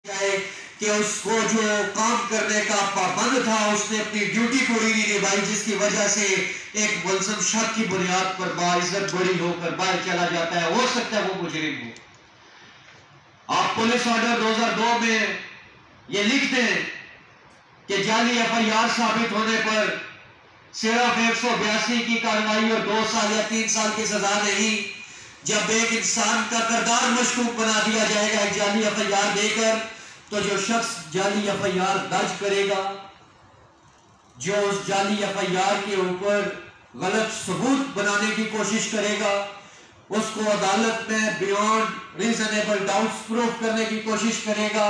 کہ اس کو جو کام کرنے کا پابند تھا اس نے اپنی ڈیوٹی پوری نہیں نبھائی، جس کی وجہ سے ایک ملزم شک کی بنیاد پر باعزت بری ہو کر باہر چلا جاتا ہے۔ ہو سکتا ہے وہ مجرم ہو۔ آپ پولیس آرڈر 2002 میں یہ لکھ دیں کہ جعلی FIR ثابت ہونے پر صرف 182 کی کارروائی اور 2 سال یا 3 سال کی سزا نہیں، جب ایک انسان کا کردار مشکوک بنا دیا جائے گا ایک جعلی FIR دے کر، تو جو شخص جعلی FIR درج کرے گا، جو اس جعلی FIR کے اوپر غلط ثبوت بنانے کی کوشش کرے گا، اس کو عدالت میں بیونڈ ریزنیبل ڈاؤٹس پروف کرنے کی کوشش کرے گا،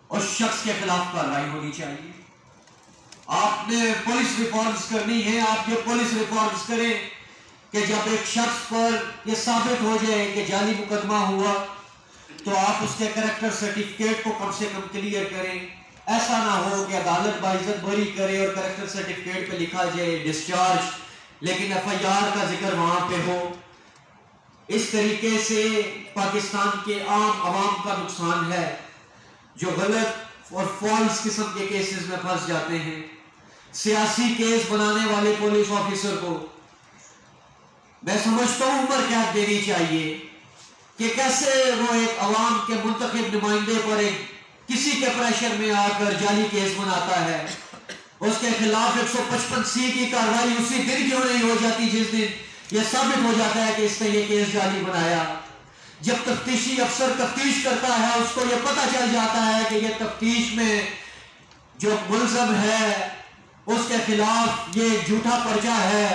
اس شخص کے خلاف کارروائی ہونی چاہیے۔ آپ نے پولیس ریفارمز کرنی ہے، آپ یہ پولیس ریفارمز کریں کہ جب ایک شخص پر یہ ثابت ہو جائے کہ جعلی مقدمہ ہوا تو آپ اس کے کریکٹر سرٹیفکیٹ کو کم سے کم کلیئر کریں۔ ایسا نہ ہو کہ عدالت باعزت بری کرے اور کریکٹر سرٹیفکیٹ پہ لکھا جائے ڈسچارج، لیکن FIR کا ذکر وہاں پہ ہو۔ اس طریقے سے پاکستان کے عام عوام کا نقصان ہے جو غلط اور فالس قسم کے کیسز میں پھنس جاتے ہیں۔ سیاسی کیس بنانے والے پولیس آفیسر کو میں سمجھتا ہوں عمر قید دینی چاہیے کہ کیسے وہ ایک عوام کے منتخب نمائندے پر کسی کے پریشر میں آ کر جعلی کیس بناتا ہے۔ اس کے خلاف 155C کی کارروائی اسی دن کیوں نہیں ہو جاتی جس دن یہ ثابت ہو جاتا ہے کہ اس نے یہ کیس جعلی بنایا۔ جب تفتیشی افسر تفتیش کرتا ہے اس کو یہ پتہ چل جاتا ہے کہ یہ تفتیش میں جو ملزم ہے اس کے خلاف یہ جھوٹا پرچہ ہے،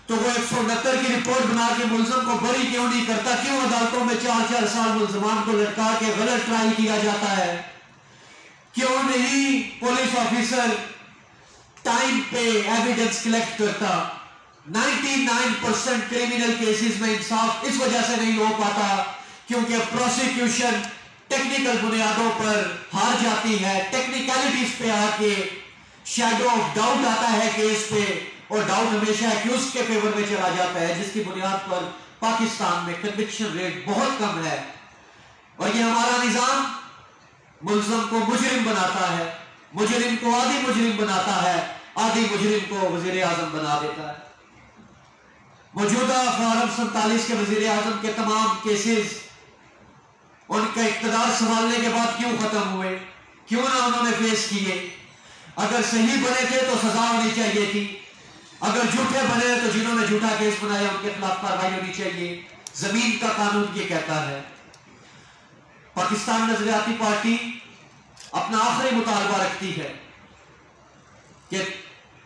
تو وہ 169 کی رپورٹ بنا کے ملزم کو بری کیوں نہیں کرتا؟ کیوں عدالتوں میں 4 سال ملزمان کو لٹکا کے غلط ٹرائل کیا جاتا ہے؟ کیوں نہیں پولیس آفیسر ٹائم پہ ایویڈنس کلیکٹ کرتا؟ 99% کریمنل کیسز میں انصاف اس وجہ سے نہیں ہو پاتا کیونکہ پروسیکیوشن ٹیکنیکل بنیادوں پر ہار جاتی ہے، ٹیکنیکلٹیز پہ آ کے شیڈو آف ڈاؤٹ آتا ہے کیس پہ، اور ڈاؤٹ ہمیشہ ایکیوز کے فیور میں چلا جاتا ہے، جس کی بنیاد پر پاکستان میں کنوکشن ریٹ بہت کم ہے۔ اور یہ ہمارا نظام ملزم کو مجرم بناتا ہے، مجرم کو عادی مجرم بناتا ہے، عادی مجرم کو وزیر اعظم بنا دیتا ہے۔ موجودہ فارم 47 کے وزیر اعظم کے تمام کیسز ان کا اقتدار سنبھالنے کے بعد کیوں ختم ہوئے؟ کیوں نہ انہوں نے فیس کیے؟ اگر صحیح بنے تھے تو سزا ہونی چاہیے تھی، اگر جھوٹے بنے تو جنہوں نے جھوٹا کیس بنایا ان کے خلاف کارروائی ہونی چاہیے۔ زمین کا قانون یہ کہتا ہے۔ پاکستان نظریاتی پارٹی اپنا آخری مطالبہ رکھتی ہے کہ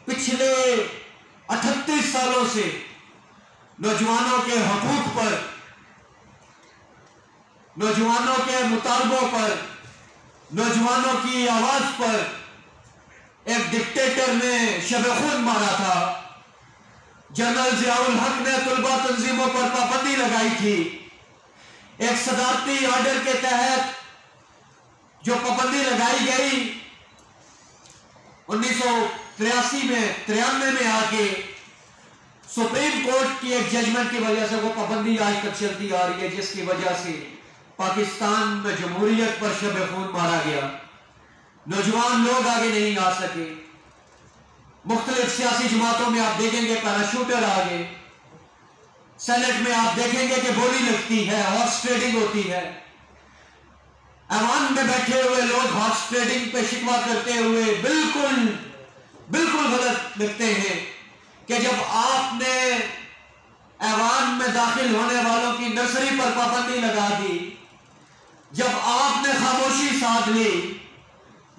پچھلے 38 سالوں سے نوجوانوں کے حقوق پر، نوجوانوں کے مطالبوں پر، نوجوانوں کی آواز پر ایک ڈکٹیٹر نے شب خون مارا تھا۔ جنرل ضیاء الحق نے طلبہ تنظیموں پر پابندی لگائی تھی۔ ایک صدارتی آرڈر کے تحت جو پابندی لگائی گئی 1993 میں آ کے سپریم کورٹ کی ایک ججمنٹ کی وجہ سے وہ پابندی آج تک چلتی آ رہی ہے، جس کی وجہ سے پاکستان میں جمہوریت پر شب خون مارا گیا۔ نوجوان لوگ آگے نہیں آ سکے۔ مختلف سیاسی جماعتوں میں آپ دیکھیں گے پیراشوٹر آگے، سینٹ میں آپ دیکھیں گے کہ گولی لگتی ہے، ہارس ٹریڈنگ ہوتی ہے۔ ایوان میں بیٹھے ہوئے لوگ ہارس ٹریڈنگ پہ شکوہ کرتے ہوئے بالکل غلط لگتے ہیں کہ جب آپ نے ایوان میں داخل ہونے والوں کی نرسری پر پابندی لگا دی، جب آپ نے خاموشی ساتھ لی،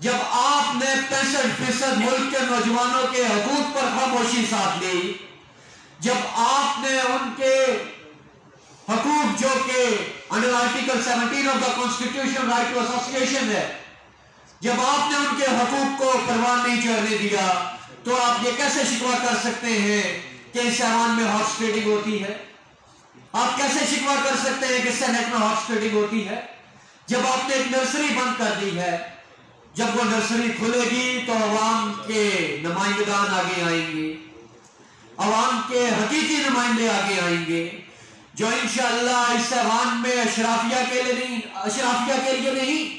جب آپ نے 65% ملک کے نوجوانوں کے حقوق پر خاموشی ساتھ لی، جب آپ نے ان کے حقوق جو کہ under article 17 of the constitution right to association ہے، جب آپ نے ان کے حقوق کو پروان نہیں چڑھنے دیا، تو آپ یہ کیسے شکوہ کر سکتے ہیں کہ اس ایوان میں ہارس ٹریڈنگ ہوتی ہے؟ آپ کیسے شکوہ کر سکتے ہیں کہ سینٹ میں ہارس ٹریڈنگ ہوتی ہے؟ جب آپ نے ایک نرسری بند کر دی ہے، جب وہ نرسری کھلے گی تو عوام کے نمائندگان آگے آئیں گے، عوام کے حقیقی نمائندے آگے آئیں گے، جو انشاءاللہ اس ایوان میں اشرافیہ کے لیے نہیں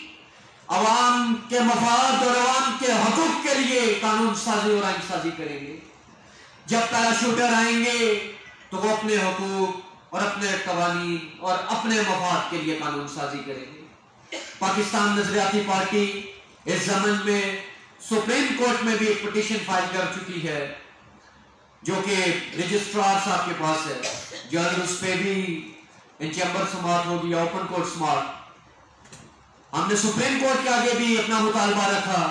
عوام کے مفاد اور عوام کے حقوق کے لیے قانون سازی اور آئین سازی کریں گے. جب پیراشوٹر آئیں گے تو وہ اپنے حقوق اور اپنے قوانین اور اپنے مفاد کے لیے قانون سازی کریں گے. پاکستان نظریاتی پارٹی اس زمن میں سپریم کورٹ میں بھی ایک پٹیشن فائل کر چکی ہے جو کہ رجسٹرار صاحب کے پاس ہے. جلد اس پہ بھی ان چیمبر سماعت ہوگی، اوپن کورٹ سماعت. ہم نے سپریم کورٹ کے آگے بھی اپنا مطالبہ رکھا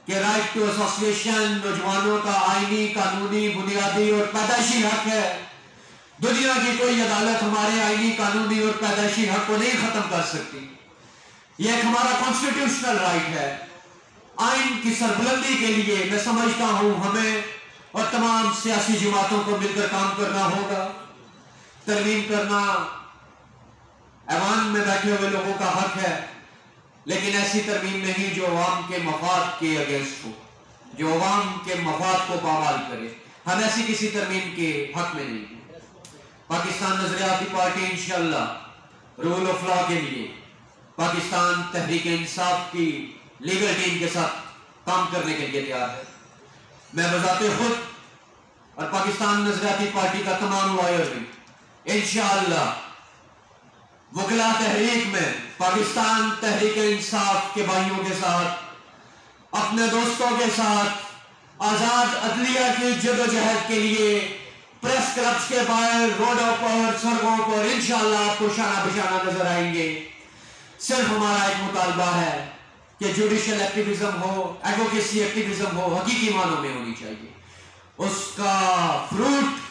کہ رائٹ ٹو ایسوسیشن نوجوانوں کا آئینی، قانونی، بنیادی اور پیدائشی حق ہے. دنیا کی کوئی عدالت ہمارے آئینی، قانونی اور پیدائشی حق کو نہیں ختم کر سکتی. یہ ایک ہمارا کانسٹیٹیوشنل رائٹ ہے. آئین کی سربلندی کے لیے میں سمجھتا ہوں ہمیں اور تمام سیاسی جماعتوں کو مل کر کام کرنا ہوگا. ترمیم کرنا ایوان میں بیٹھے ہوئے لوگوں کا حق ہے، لیکن ایسی ترمیم نہیں جو عوام کے مفاد کے اگینسٹ ہو، جو عوام کے مفاد کو پامال کرے. ہم ایسی کسی ترمیم کے حق میں نہیں. پاکستان نظریاتی پارٹی انشاءاللہ رول آف لا کے لیے پاکستان تحریک انصاف کی لیگل ٹیم کے ساتھ کام کرنے کے لیے تیار ہے. میں بذات خود اور پاکستان نظریاتی پارٹی کا تمام لائر بھی انشاءاللہ وکلا تحریک میں پاکستان تحریک انصاف کے بھائیوں کے ساتھ، اپنے دوستوں کے ساتھ آزاد عدلیہ کی جدوجہد کے لیے پریس کلبز کے باہر، روڈوں پر، سڑکوں پر انشاءاللہ آپ کو شانہ بشانہ نظر آئیں گے. صرف ہمارا ایک مطالبہ ہے کہ جوڈیشل ایکٹیویزم ہو، ایڈوکیسی ایکٹیویزم ہو، حقیقی معنوں میں ہونی چاہیے. اس کا فروٹ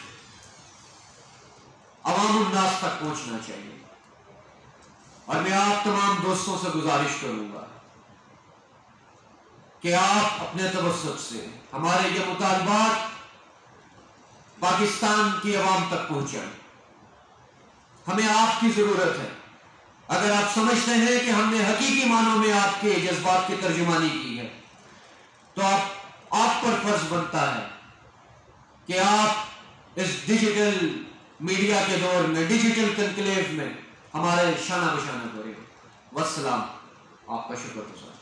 عوام الناس تک پہنچنا چاہیے. اور میں آپ تمام دوستوں سے گزارش کروں گا کہ آپ اپنے توسط سے ہمارے یہ مطالبات پاکستان کی عوام تک پہنچائیں. ہمیں آپ کی ضرورت ہے. اگر آپ سمجھتے ہیں کہ ہم نے حقیقی معنوں میں آپ کے جذبات کی ترجمانی کی ہے تو آپ پر فرض بنتا ہے کہ آپ اس ڈیجیٹل میڈیا کے دور میں، ڈیجیٹل کنکلیو میں ہمارے شانہ بشانہ کریں. والسلام. آپ کا شکر گزار.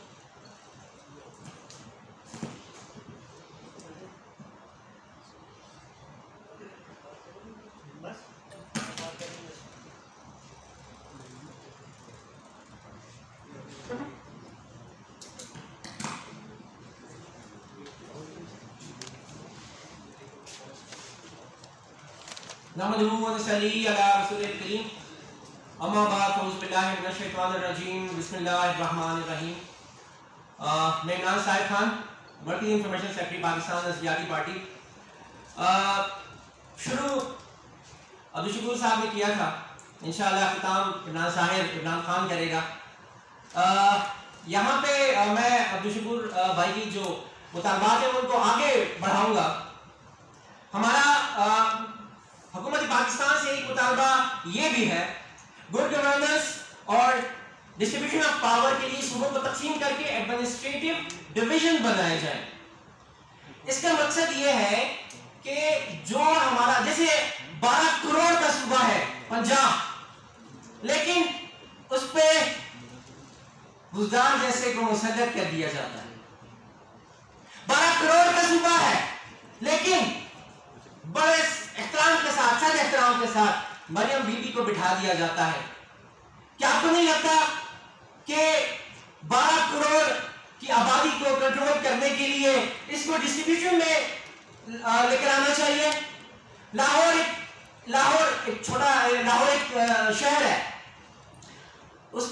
نحمده ونصلي على رسول الكريم اما بعد فاعوذ باللہ من الشیطان الرجیم بسم اللہ الرحمن الرحیم. میں عمران صاحب Khan, working information secretary Pakistan نظریاتی پارٹی. شروع عبدالشکور صاحب نے کیا تھا، انشاءاللہ اختتام عمران خان کرے گا. یہاں پہ میں عبدالشکور بھائی کی جو مطالبات ہیں ان کو آگے بڑھاؤں گا. ہمارا حکومت پاکستان سے ایک مطالبہ یہ بھی ہے گڈ گورننس اور ڈسٹریبیوشن آف پاور کے لیے صوبوں کو تقسیم کر کے ایڈمنسٹریٹو ڈویژن بنائے جائیں. اس کا مقصد یہ ہے کہ جو ہمارا جیسے 12 کروڑ کا صوبہ ہے پنجاب، لیکن اس پہ گزدان جیسے کو مسلط کر دیا جاتا ہے. 12 کروڑ کا صوبہ ہے لیکن بڑے احترام کے ساتھ، سب احترام کے ساتھ مریم بی بی کو بٹھا دیا جاتا ہے. کیا آپ کو نہیں لگتا کہ 12 کروڑ کی آبادی کو کنٹرول کرنے کے لیے اس کو ڈسٹریبیوشن میں لے کر آنا چاہیے؟ لاہور ایک شہر ہے، اس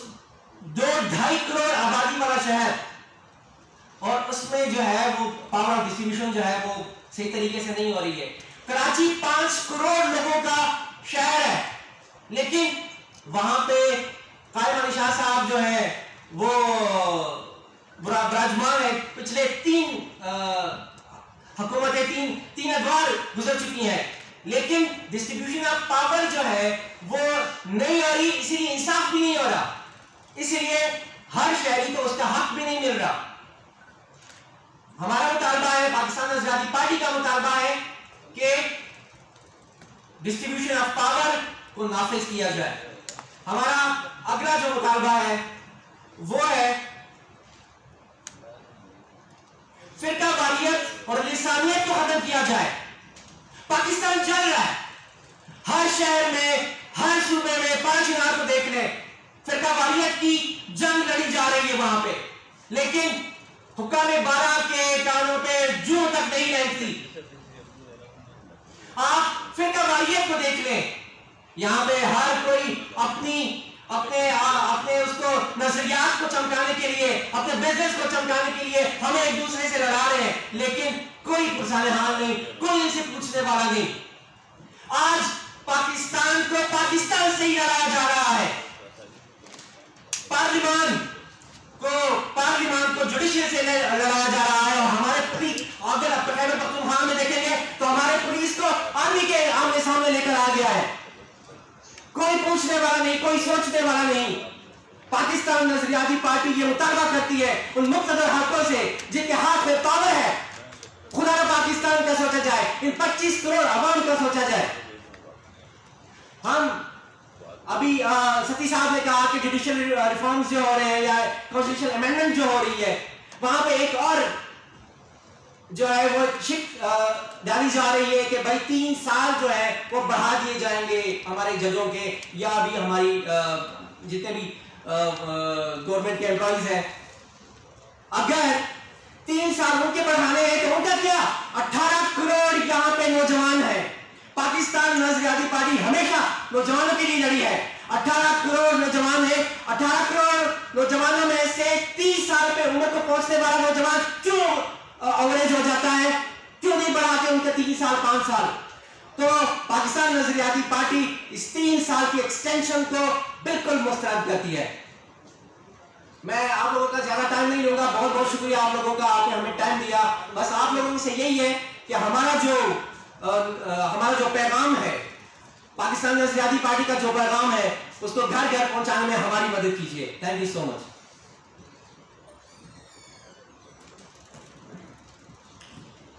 2-2.5 کروڑ آبادی والا شہر، اور اس میں جو ہے وہ پاور آف ڈسٹریبیوشن جو ہے وہ صحیح طریقے سے نہیں ہو رہی ہے. کراچی 5 کروڑ لوگوں کا شہر ہے، لیکن وہاں پہ قائم علی شاہ صاحب جو ہے وہ براجمان ہے. پچھلے 3 حکومتیں 3 ادوار گزر چکی ہیں، لیکن ڈسٹریبیوشن آف پاور جو ہے وہ نہیں آ رہی، اسی لیے انصاف بھی نہیں ہو رہا، اسی لیے ہر شہری کو اس کا حق بھی نہیں مل رہا. ہمارا مطالبہ ہے، پاکستان نظریاتی پارٹی کا مطالبہ ہے کہ ڈسٹریبیوشن آف پاور کو نافذ کیا جائے. ہمارا اگلا جو مطالبہ ہے وہ ہے جائے. پاکستان چل رہا ہے, ہر شہر میں, ہر صوبے میں 5 مینار کو دیکھ لیں, فرقہ واریت کی جنگ لڑی جا رہی ہے وہاں پہ, لیکن حکام بارہ کے کانوں پہ جوں تک نہیں لگتی. آپ فرقہ واریت کو دیکھ لیں, یہاں پہ ہر کوئی اپنے اس کو نظریات کو چمکانے کے لیے, اپنے بزنس کو چمکانے کے لیے ہمیں ایک دوسرے سے لڑا رہے ہیں, لیکن کوئی پرسان حال نہیں, کوئی ان سے پوچھنے والا نہیں. آج پاکستان کو پاکستان سے ہی لڑایا جا رہا ہے. پارلیمان کو جوڈیشل سے لڑایا جا رہا ہے, اور ہمارے اگر آپ خیبر پختونخوا میں دیکھیں گے تو ہمارے پولیس کو آرمی کے آمنے سامنے لے کر آ گیا ہے. کوئی پوچھنے والا نہیں, کوئی سوچنے والا نہیں. پاکستان نظریاتی پارٹی یہ مطالبہ کرتی ہے ان مقتدر حلقوں سے جن کے ہاتھ میں پاور ہے, خدا کا پاکستان کا سوچا جائے, ان 25 کروڑ عوام کا سوچا جائے. ہم ابھی ستی صاحب نے کہا کہ جوڈیشل ریفارمز جو ہو رہے ہیں یا کانسٹیٹیوشنل امینڈمنٹ جو ہو رہی ہے, وہاں پہ ایک اور جو ہے وہ شک ڈالی جا رہی ہے کہ بھائی 3 سال جو ہے وہ بڑھا دیے جائیں گے ہمارے ججوں کے, یا بھی ہماری جتنے بھی گورنمنٹ کے امپلائیز ہیں. اگر 3 سال ان کے بڑھانے ہیں تو ان کا کیا, 18 کروڑ یہاں پہ نوجوان ہیں. پاکستان نظریاتی پارٹی ہمیشہ نوجوانوں کے لیے لڑی ہے. 18 کروڑ نوجوان ہیں, 18 کروڑ نوجوانوں میں سے 30 سال پہ عمر کو پہنچنے والا نوجوان کیوں اوریج ہو جاتا ہے, کیوں نہیں بڑھاتے ان کے 3 سال 5 سال. تو پاکستان نظریاتی پارٹی اس 3 سال کی ایکسٹینشن کو بالکل مسترد کرتی ہے. میں آپ لوگوں کا زیادہ ٹائم نہیں لوں گا, بہت بہت شکریہ آپ لوگوں کا, آپ نے ہمیں ٹائم دیا. بس آپ لوگوں سے یہی ہے کہ ہمارا جو پیغام ہے, پاکستان نظریاتی پارٹی کا جو پیغام ہے, اس کو گھر گھر پہنچانے میں ہماری مدد کیجیے. تھینک یو سو مچ.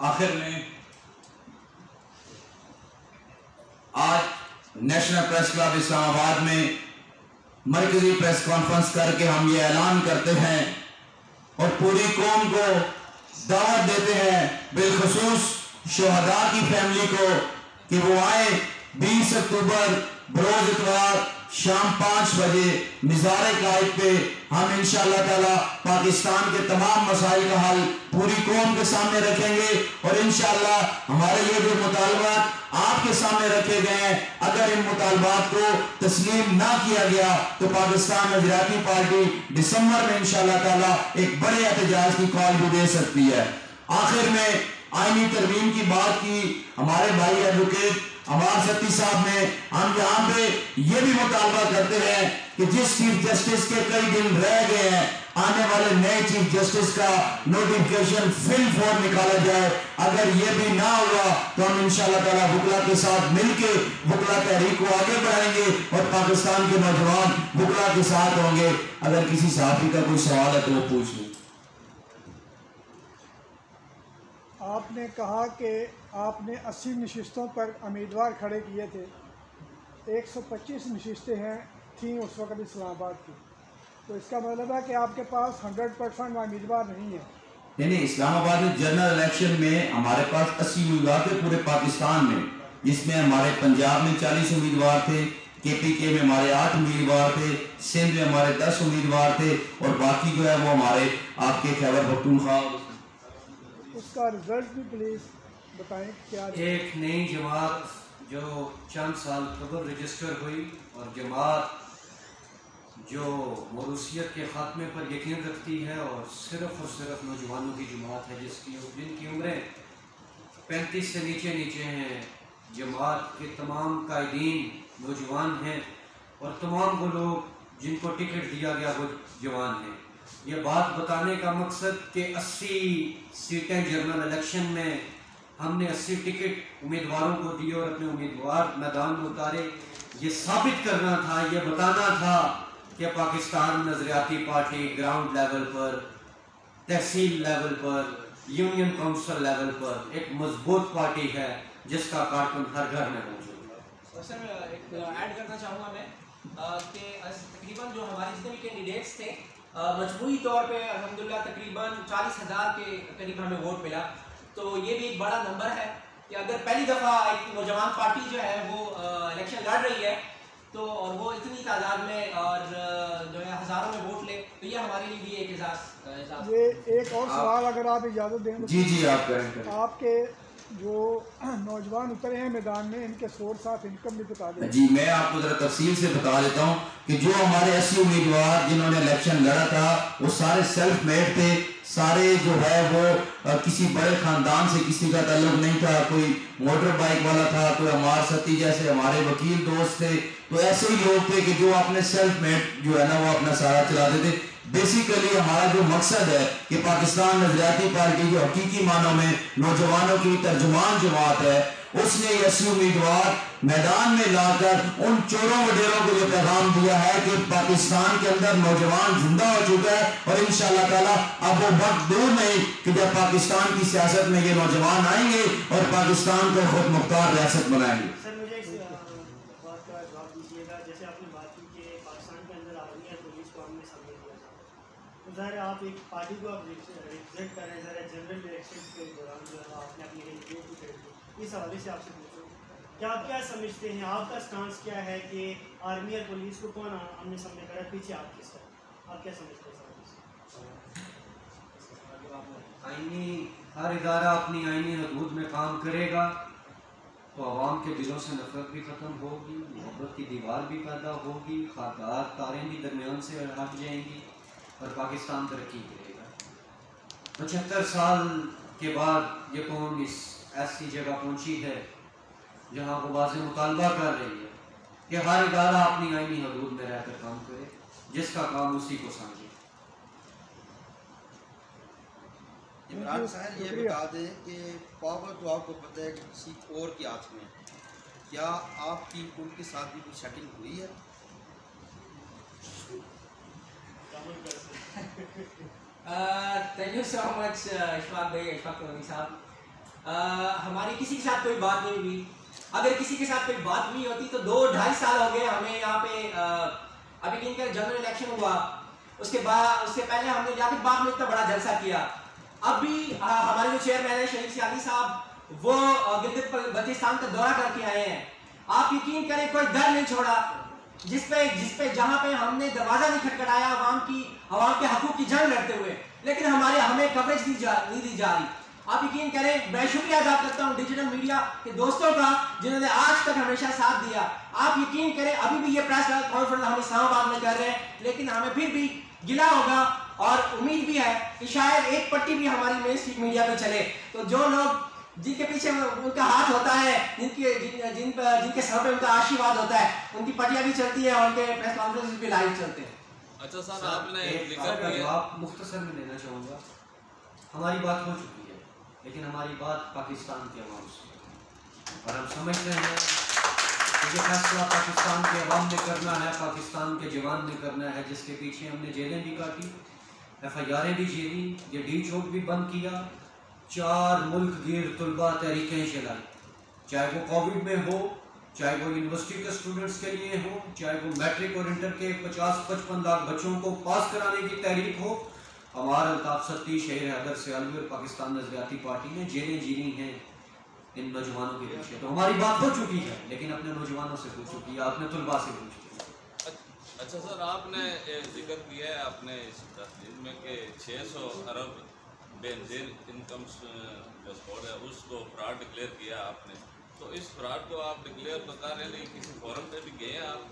آخر میں آج نیشنل پریس کلب اسلام آباد میں مرکزی پریس کانفرنس کر کے ہم یہ اعلان کرتے ہیں اور پوری قوم کو دعوت دیتے ہیں, بالخصوص شہداء کی فیملی کو, کہ وہ آئے 20 اکتوبر بروز اتوار شام 5 بجے مزار قائد پہ. ہم انشاءاللہ تعالی پاکستان کے تمام مسائل کا حل پوری قوم کے سامنے رکھیں گے, اور انشاءاللہ ہمارے یہ جو مطالبات آپ کے سامنے رکھے گئے ہیں, اگر ان مطالبات کو تسلیم نہ کیا گیا تو پاکستان نظریاتی پارٹی دسمبر میں انشاءاللہ تعالی ایک بڑے احتجاج کی کال بھی دے سکتی ہے. آخر میں آئینی ترمیم کی بات کی ہمارے بھائی ایڈوکیٹ عمار ستی صاحب نے. ہم یہاں پہ یہ بھی مطالبہ کرتے ہیں کہ جس چیف جسٹس کے کئی دن رہ گئے ہیں, آنے والے نئے چیف جسٹس کا نوٹیفکیشن فل فور نکالا جائے. اگر یہ بھی نہ ہوا تو ہم انشاءاللہ تعالیٰ وکلا کے ساتھ مل کے وکلا تحریک کو آگے بڑھائیں گے, اور پاکستان کے نوجوان وکلا کے ساتھ ہوں گے. اگر کسی صحافی کا کوئی سوال ہے تو وہ پوچھ لیں. آپ نے کہا کہ آپ نے 80 نشستوں پر امیدوار کھڑے کیے تھے, 125 نشستیں تھیں اس وقت اسلام آباد کی, تو اس کا مطلب ہے کہ آپ کے پاس 100% امیدوار نہیں ہیں. نہیں, اسلام آباد میں جنرل الیکشن میں ہمارے پاس 80 امیدوار تھے پورے پاکستان میں, جس میں ہمارے پنجاب میں 40 امیدوار تھے, کے پی کے میں ہمارے 8 امیدوار تھے, سندھ میں ہمارے 10 امیدوار تھے, اور باقی جو ہے وہ ہمارے آپ کے خیبر پختونخوا. اس کا رزلٹ بھی پلیز بتائیں کیا. ایک نئی جماعت جو چند سال قبل رجسٹر ہوئی, اور جماعت جو موروثیت کے خاتمے پر یقین رکھتی ہے, اور صرف نوجوانوں کی جماعت ہے جن کی عمریں 35 سے نیچے ہیں. جماعت کے تمام قائدین نوجوان ہیں, اور تمام وہ لوگ جن کو ٹکٹ دیا گیا وہ جوان ہیں. یہ بات بتانے کا مقصد کہ 80 سیٹیں جنرل الیکشن میں ہم نے 80 ٹکٹ امیدواروں کو دیے اور اپنے امیدوار میدان میں اتارے. یہ ثابت کرنا تھا, یہ بتانا تھا کہ پاکستان نظریاتی پارٹی گراؤنڈ لیول پر, تحصیل لیول پر, یونین کونسل لیول پر ایک مضبوط پارٹی ہے جس کا کارکن ہر گھر میں موجود ہے. سر ایک ایڈ کرنا چاہوں گا میں کہ تقریباً جو ہمارے جتنے بھی کینڈیڈیٹس تھے مجموعی طور پہ الحمدللہ تقریباً 40,000 کے قریب ہمیں ووٹ ملا, تو یہ بھی ایک بڑا نمبر ہے. کہ اگر پہلی دفعہ ایک نوجوان پارٹی جو ہے وہ الیکشن لڑ رہی ہے تو اور وہ اتنی تعداد میں اور جو ہے ہزاروں میں ووٹ لے تو یہ ہمارے لیے بھی ایک اعزاز. یہ ایک اور سوال اگر آپ اجازت دیں. جی آپ کریں. آپ کے جو نوجوان اترے ہیں میدان میں ان کے سورس آف انکم بھی بتا دیں. جی میں آپ کو ذرا تفصیل سے بتا دیتا ہوں کہ جو ہمارے 80 امیدوار جنہوں نے الیکشن لڑا تھا وہ سارے سیلف میڈ تھے. سارے جو ہے وہ کسی بڑے خاندان سے کسی کا تعلق نہیں تھا. کوئی موٹر بائک والا تھا, کوئی عمار ستی جیسے ہمارے وکیل دوست تھے. تو ایسے ہی لوگ تھے کہ جو اپنے سیلف میڈ جو ہے نا وہ اپنا سارا چلاتے تھے. بیسیکلی ہمارا جو مقصد ہے کہ پاکستان نظریاتی پارٹی جو حقیقی معنوں میں نوجوانوں کی ترجمان جماعت ہے, اس نے 80 امیدوار میدان میں لا کر ان چوروں وڈیروں کو یہ پیغام دیا ہے کہ پاکستان کے اندر نوجوان زندہ ہو چکا ہے اور انشاءاللہ تعالیٰ اب وہ وقت دور نہیں کہ جب پاکستان کی سیاست میں یہ نوجوان آئیں گے اور پاکستان کو خود مختار ریاست بنائیں گے. سر مجھے ایک بات کا جواب دیجیے گا. جیسے آپ نے بات کی کہ پاکستان کے اندر آرمی اور پولیس کو آمنے سامنے دیا جائے تو ظاہر آپ ایک پارٹی کو آپ ریپرزینٹ کر رہے ہیں. ظاہر جنرل الیکشن کے دوران جو ہے آپ نے اپنی کینڈیڈیٹ بھی کر دی. اس حوالے سے آپ سے پوچھوں کیا آپ کیا سمجھتے ہیں, آپ کا اسٹانس کیا ہے کہ آرمی اور پولیس کو کون آمنے سامنے کرا, پیچھے آپ کس کا, آپ کیا سمجھتے ہیں؟ آئینی ہر ادارہ اپنی آئینی حدود میں کام کرے گا تو عوام کے دلوں سے نفرت بھی ختم ہوگی, محبت کی دیوار بھی پیدا ہوگی, خاکدار تاریں بھی درمیان سے ہٹ جائیں گی اور پاکستان ترقی کرے گا. 75 سال کے بعد یہ قوم اس ایسی جگہ پہنچی ہے جہاں وہ واضح مطالبہ کر رہی ہے کہ ہر ادارہ اپنی آئینی حدود میں رہ کر کام کرے, جس کا کام اسی کو سمجھے. عمران صاحب یہ بتا دیں کہ پاور تو آپ کو پتہ ہے کہ کسی اور کے ہاتھ میں, کیا آپ کی ان کے ساتھ بھی کوئی سیٹنگ ہوئی ہے؟ تھینک یو سو مچ اشفاق بھائی, اشفاق نبی صاحب. ہماری کسی کے ساتھ کوئی بات نہیں ہوئی. اگر کسی کے ساتھ کوئی بات ہوئی ہوتی تو 2-2.5 سال ہو گئے ہمیں یہاں پہ. ابھی کن کا جنرل الیکشن ہوا, اس کے بعد اس سے پہلے ہم نے یاقوب باغ میں اتنا بڑا جلسہ کیا. اب بھی ہمارے جو چیئرمین ہیں شریف سیالی صاحب وہ گلگت بلتستان کا دورہ کر کے آئے ہیں. آپ یقین کریں کوئی در نہیں چھوڑا, جس پہ جہاں پہ ہم نے دروازہ نہیں کھٹکھٹایا عوام کے حقوق کی جنگ لڑتے ہوئے, لیکن ہمیں کوریج نہیں دی جا رہی. آپ یقین کریں میں شکریہ ادا کرتا ہوں ڈیجیٹل میڈیا کے دوستوں کا جنہوں نے آج تک ہمیشہ ساتھ دیا. آپ یقین کریں ابھی بھی یہ پریس کانفرنس ہم اسلام آباد میں کر رہے ہیں, لیکن ہمیں پھر بھی گلا ہوگا اور امید بھی ہے کہ شاید ایک پٹی بھی ہماری مین اسٹریٹ میڈیا پہ چلے. تو جو لوگ جن کے پیچھے ان کا ہاتھ ہوتا ہے, جن کے سر پہ ان کا آشیواد ہوتا ہے, ان کی پٹیاں بھی چلتی ہیں اور ان کے پریس کانفرنس بھی لائیو چلتے ہیں. اچھا سر آپ نے جواب مختصر میں دینا چاہوں گا. ہماری بات ہو چکی ہے, لیکن ہماری بات پاکستان کے عوام سے, اور ہم سمجھتے ہیں کہ یہ فیصلہ پاکستان کے عوام نے کرنا ہے, پاکستان کے جوان نے کرنا ہے, جس کے پیچھے ہم نے جیلیں بھی کاٹی, FIRیں بھی جھیلی, یہ ڈی چوک بھی بند کیا, 4 ملک گیر طلبہ تحریکیں چلائی, چاہے وہ کووڈ میں ہو, چاہے وہ یونیورسٹی کے اسٹوڈنٹس کے لیے ہو, چاہے وہ میٹرک اور انٹر کے 50-55 لاکھ بچوں کو پاس کرانے کی تحریک ہو. ہمارا الطاف ستی, شہر حیدر سیالوی اور پاکستان نظریاتی پارٹی نے جیلیں جیلی ہیں ان نوجوانوں کے پیچھے. تو ہماری بات ہو چکی ہے, لیکن اپنے نوجوانوں سے پوچھ چکی ہے, آپ نے طلباء سے پوچھ چکی ہے. اچھا سر آپ نے ذکر کیا ہے اپنے اس تحریر میں کہ 600 ارب بینزین انکم جو سپورٹ ہے اس کو فراڈ ڈکلیئر کیا آپ نے, تو اس فراڈ کو آپ ڈکلیئر بتا رہے ہیں, کسی فورم پہ بھی گئے ہیں آپ؟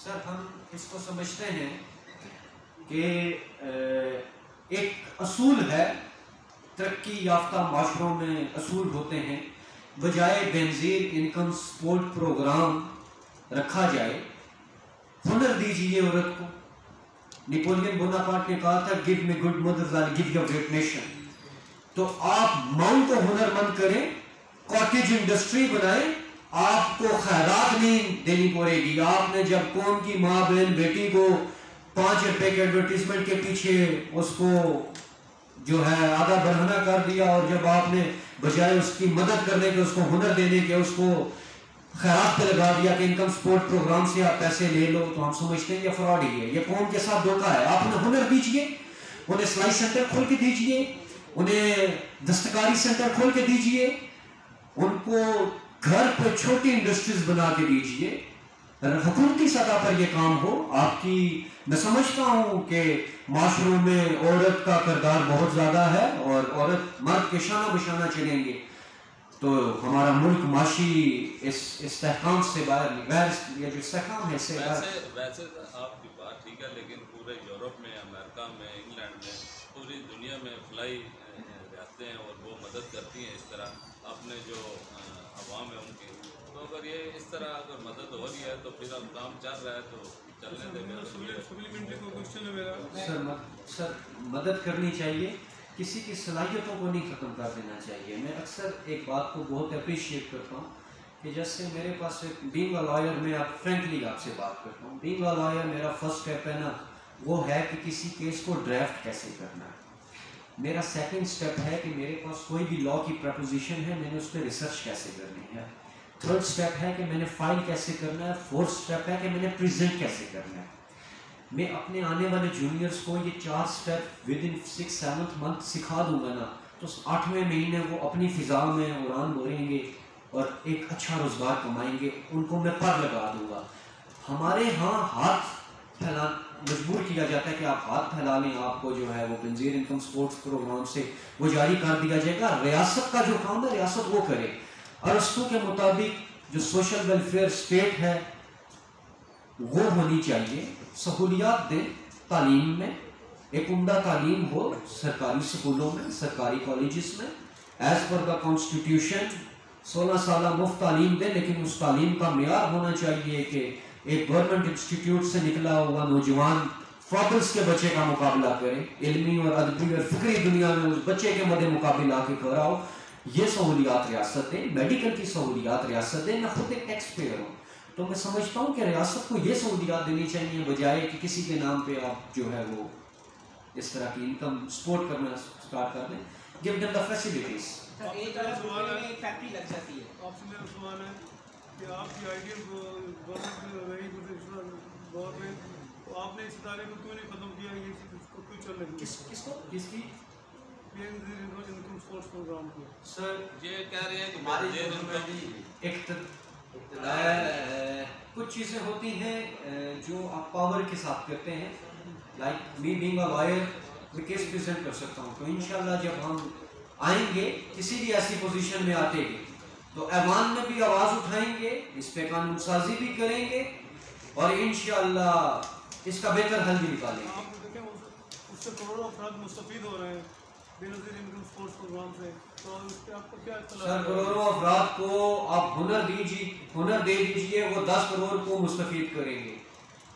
سر ہم اس کو سمجھتے ہیں کہ ایک اصول ہے, ترقی یافتہ معاشروں میں اصول ہوتے ہیں, بجائے بینزین انکم سپورٹ پروگرام رکھا جائے ہنر دیجیے عورت کو. نیپولین بوناپارٹ نے کہا تھا give me good mothers I give you a great nation. تو آپ ماؤں کو ہنر مند کریں, کاٹیج انڈسٹری بنائیں, آپ کو خیرات نہیں دینی پڑے گی. آپ نے جب قوم کی ماں بہن بیٹی کو 5 روپے کے ایڈورٹیزمنٹ کے پیچھے اس کو جو ہے آگا بڑھانا کر دیا, اور جب آپ نے بجائے اس کی مدد کرنے کے, اس کو ہنر دینے کے, اس کو خیرات پہ لگا دیا کہ انکم سپورٹ پروگرام سے آپ پیسے لے لو, تو ہم سمجھتے ہیں یہ فراڈ ہی ہے, یہ قوم کے ساتھ دھوکہ ہے. آپ نے ہنر دیجئے, انہیں سلائی سینٹر کھول کے دیجئے, انہیں دستکاری سینٹر کھول کے دیجئے، ان کو گھر پہ چھوٹی انڈسٹریز بنا کے دیجئے، حکومتی سطح پر یہ کام ہو. آپ کی میں سمجھتا ہوں کہ معاشروں میں عورت کا کردار بہت زیادہ ہے، اور عورت مرد کے شانہ بشانہ چلیں گے تو ہمارا ملک معاشی اس استحکام سے باہر یہ جو استحکام ہے اس سے ویسے آپ کی بات ٹھیک ہے، لیکن پورے یورپ میں، امریکہ میں، انگلینڈ میں، پوری دنیا میں فلائی رہتے ہیں اور وہ مدد کرتی ہیں اس طرح اپنے جو عوام ہے ان کی. تو اگر یہ اس طرح اگر مدد ہو رہی ہے تو پھر اب کام چل رہا ہے تو چلنے دیں. سر مدد کرنی چاہیے، کسی کی صلاحیتوں کو نہیں ختم کر دینا چاہیے. میں اکثر ایک بات کو بہت اپریشیٹ کرتا ہوں کہ جیسے میرے پاس بینگ اے لائر، میں آپ فرینکلی آپ سے بات کرتا ہوں، بینگ اے لائر میرا فرسٹ اسٹیپ ہے نا وہ ہے کہ کسی کیس کو ڈرافٹ کیسے کرنا ہے. میرا سیکنڈ اسٹیپ ہے کہ میرے پاس کوئی بھی لا کی پرپوزیشن ہے، میں نے اس پہ ریسرچ کیسے کرنی ہے. تھرڈ اسٹیپ ہے کہ میں نے فائل کیسے کرنا ہے. فورتھ اسٹیپ ہے کہ میں نے پریزنٹ کیسے کرنا ہے. میں اپنے آنے والے جونیئرس کو یہ 4 اسٹیپ ود ان 6-7 منتھ سکھا دوں گا نا تو 8ویں مہینے وہ اپنی فضا میں اڑان بھریں گے اور ایک اچھا روزگار کمائیں گے. ان کو میں پر لگا دوں گا. ہمارے ہاں ہاتھ پھیلا مجبور کیا جاتا ہے کہ آپ ہاتھ پھیلا لیں، آپ کو جو ہے وہ بنظیر انکم سپورٹس پروگرام سے وہ جاری کر دیا جائے گا. ریاست کا جو کام ہے ریاست وہ کرے. ارسطو کے مطابق جو سوشل ویلفیئر اسٹیٹ ہے وہ ہونی چاہیے. سہولیات دیں تعلیم میں، ایک عمدہ تعلیم ہو سرکاری اسکولوں میں، سرکاری کالجز میں، ایز پر دا کانسٹیٹیوشن 16 سالہ مفت تعلیم دیں، لیکن اس تعلیم کا معیار ہونا چاہیے کہ ایک گورنمنٹ انسٹیٹیوٹ سے نکلا ہوا نوجوان فاکلس کے بچے کا مقابلہ کرے، علمی اور ادبی اور فکری دنیا میں اس بچے کے مد مقابل آ کے کھڑا ہو. یہ سہولیات ریاست دیں. میڈیکل کی سہولیات ریاست دیں. میں خود ایک ٹیکس پیئر ہوں تو میں سمجھتا ہوں کہ ریاست کو یہ سہولیات دینی چاہیے بجائے کہ کسی کے نام پہ آپ جو ہے وہ اس طرح کی انکم سپورٹ کرنا اسٹارٹ کر دیں. Give them the facilities. ایک فیکٹری لگ جاتی ہے. آپ سے میرا سوال ہے کہ آپ کی آئیڈیل گورنمنٹ تو آپ نے اس ادارے کو کیوں نہیں ختم کیا؟ یہ کیوں چل رہی ہے؟ کس کو؟ کس کی؟ انکم سپورٹس پروگرام کو. سر یہ کہہ رہے ہیں کہ ہماری کچھ چیزیں ہوتی ہیں جو آپ پاور کے ساتھ کرتے ہیں. Like me being a lawyer میں کیس پریزنٹ کر سکتا ہوں تو انشاءاللہ جب ہم آئیں گے کسی بھی ایسی پوزیشن میں آتے گے تو ایوان میں بھی آواز اٹھائیں گے، اس پہ قانون سازی بھی کریں گے اور انشاءاللہ اس کا بہتر حل بھی نکالیں گے. آپ دیکھیں اس سے کروڑوں افراد مستفید ہو رہے ہیں بے نظیر انکم سپورٹس پروگرام سے، تو اس پہ آپ کو کیا اطلاع؟ سر کروڑوں افراد کو آپ ہنر دے دیجئے، وہ 10 کروڑ کو مستفید کریں گے.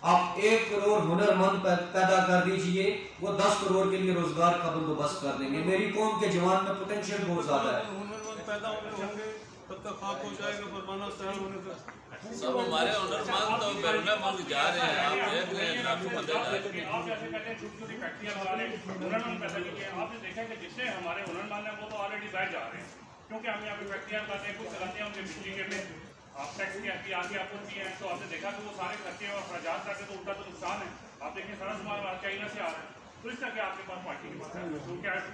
آپ 1 کروڑ ہنر مند پیدا کر دیجئے، وہ 10 کروڑ کے لیے روزگار کا بندوبست کر دیں گے. میری قوم کے جوان میں پوٹینشیل بہت زیادہ ہے. ہنر مند پیدا ہوں گے تب تک خاک ہو جائے گا فرمانا تیار ہونے سے. سب ہمارے ہنر مند تو بیرون ملک جا رہے ہیں. آپ دیکھ رہے ہیں لاکھوں بندے جا رہے ہیں. آپ جیسے کہتے ہیں چھوٹی چھوٹی فیکٹریاں لگا رہے ہیں، ہنر مند پیدا کیے. آپ نے دیکھا کہ جتنے ہمارے ہنر مند ہیں وہ تو آلریڈی باہر جا رہے ہیں، کیونکہ ہم یہاں پہ فیکٹریاں لگاتے ہیں، کچھ چلاتے ہیں ان کے بجلی کے میں آپ ٹیکس کی آتی آپ کو دیے ہیں. تو آپ نے دیکھا کہ وہ سارے خرچے اور اخراجات کرتے تو ان کا تو نقصان ہے. آپ دیکھیں سارا سامان چائنا سے آ رہا ہے. تو اس طرح کے آپ کے پاس پارٹی کے پاس ہے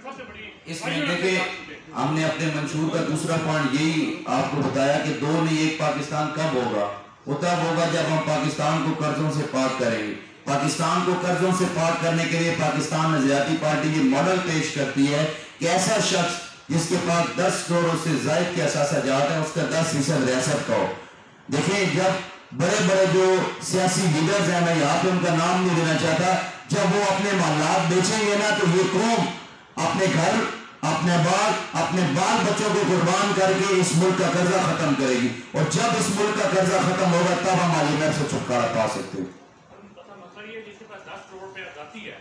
سب سے بڑی اس میں دیکھیں ہم نے اپنے منشور کا دوسرا پوائنٹ یہی آپ کو بتایا کہ 2 نہیں 1 پاکستان کب ہوگا. وہ تب ہوگا جب ہم پاکستان کو قرضوں سے پاک کریں گے. پاکستان کو قرضوں سے پاک کرنے کے لیے پاکستان نظریاتی پارٹی یہ ماڈل پیش کرتی ہے کہ ایسا شخص جس کے پاس 10 کروڑ سے زائد کے اثاثہ جات ہیں اس کا 10% ریاست کا ہو. دیکھیں جب بڑے بڑے جو سیاسی لیڈرز ہیں، میں یہاں پہ ان کا نام نہیں دینا چاہتا، جب وہ اپنے محلات بیچیں گے نا تو یہ قوم اپنے گھر، اپنے باغ، اپنے بال بچوں کو قربان کر کے اس ملک کا قرضہ ختم کرے گی. اور جب اس ملک کا قرضہ ختم ہوگا تب ہم IMF سے چھٹکارا پا سکتے ہیں. مطلب یہ جس کے پاس 10 کروڑ روپے آتی ہے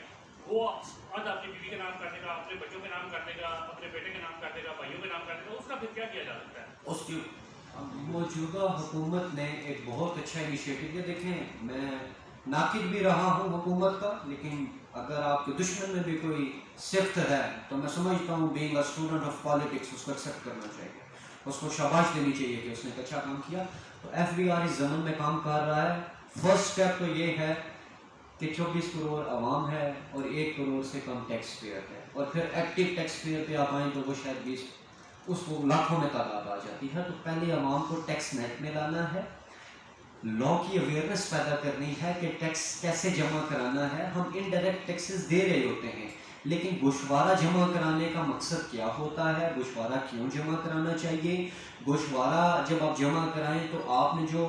وہ آج اپنی بیوی کے نام کر دے گا، اپنے بچوں کے نام کر دے گا، اپنے بیٹے کے نام کر دے گا، بھائیوں کے نام کر دے گا. اس کا پھر کیا کیا جا سکتا ہے؟ اس کی موجودہ حکومت نے ایک بہت اچھا انیشیٹو دیا. دیکھیں میں ناقد بھی رہا ہوں حکومت کا، لیکن اگر آپ کے دشمن میں بھی کوئی صفت ہے تو میں سمجھتا ہوں being a student of politics اس کو ایکسیپٹ کرنا چاہیے، اس کو شاباش دینی چاہیے کہ اس نے اچھا کام کیا. تو FBR اس زمن میں کام کر رہا ہے. فرسٹ اسٹیپ تو یہ ہے کہ 24 کروڑ عوام ہے اور 1 کروڑ سے کم ٹیکس پیئر ہے، اور پھر ایکٹیو ٹیکس پیئر پہ آپ آئیں تو وہ شاید 20 اس کو لاکھوں میں تعداد آ جاتی ہے. تو پہلے عوام کو ٹیکس نیٹ میں لانا ہے، لا کی اویئرنیس پیدا کرنی ہے کہ ٹیکس کیسے جمع کرانا ہے. ہم انڈائریکٹ ٹیکسز دے رہے ہوتے ہیں لیکن گوشوارہ جمع کرانے کا مقصد کیا ہوتا ہے، گوشوارہ کیوں جمع کرانا چاہیے. گوشوارہ جب آپ جمع کرائیں تو آپ نے جو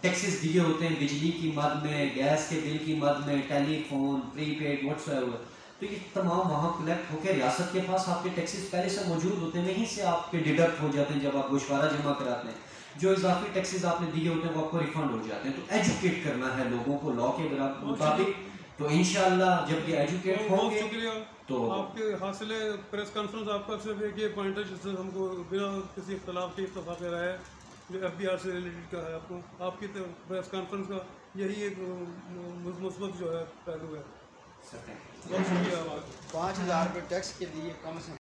ٹیکسز دیے ہوتے ہیں بجلی کی مد میں، گیس کے بل کی مد میں، ٹیلی فون، پری پیڈ، واٹس ایور، تو یہ تمام وہاں کلیکٹ ہو کے ریاست کے پاس آپ کے ٹیکسز پہلے سے موجود ہوتے ہیں، وہیں سے آپ کے ڈیڈکٹ ہو جاتے ہیں. جب آپ گوشوارہ جمع کراتے ہیں جو اضافی ٹیکسز آپ نے دیے ہوتے ہیں وہ آپ کو ریفنڈ ہو جاتے ہیں. تو ایجوکیٹ کرنا ہے لوگوں کو لا کے مطابق. تو انشاءاللہ جب یہ ایجوکیٹ ہوں گے شکریہ. تو آپ کے حاصل پریس کانفرنس آپ کا صرف ایک یہ پوائنٹ ہے جس سے ہم کو بنا کسی اختلاف کے اتفاق رہا ہے جو ایف بی آر سے ریلیٹڈ کا ہے. آپ کی پریس کانفرنس کا یہی ایک مثبت جو ہے پہلو ہے. بہت شکریہ. 5000 روپے ٹیکس کے لیے کم سے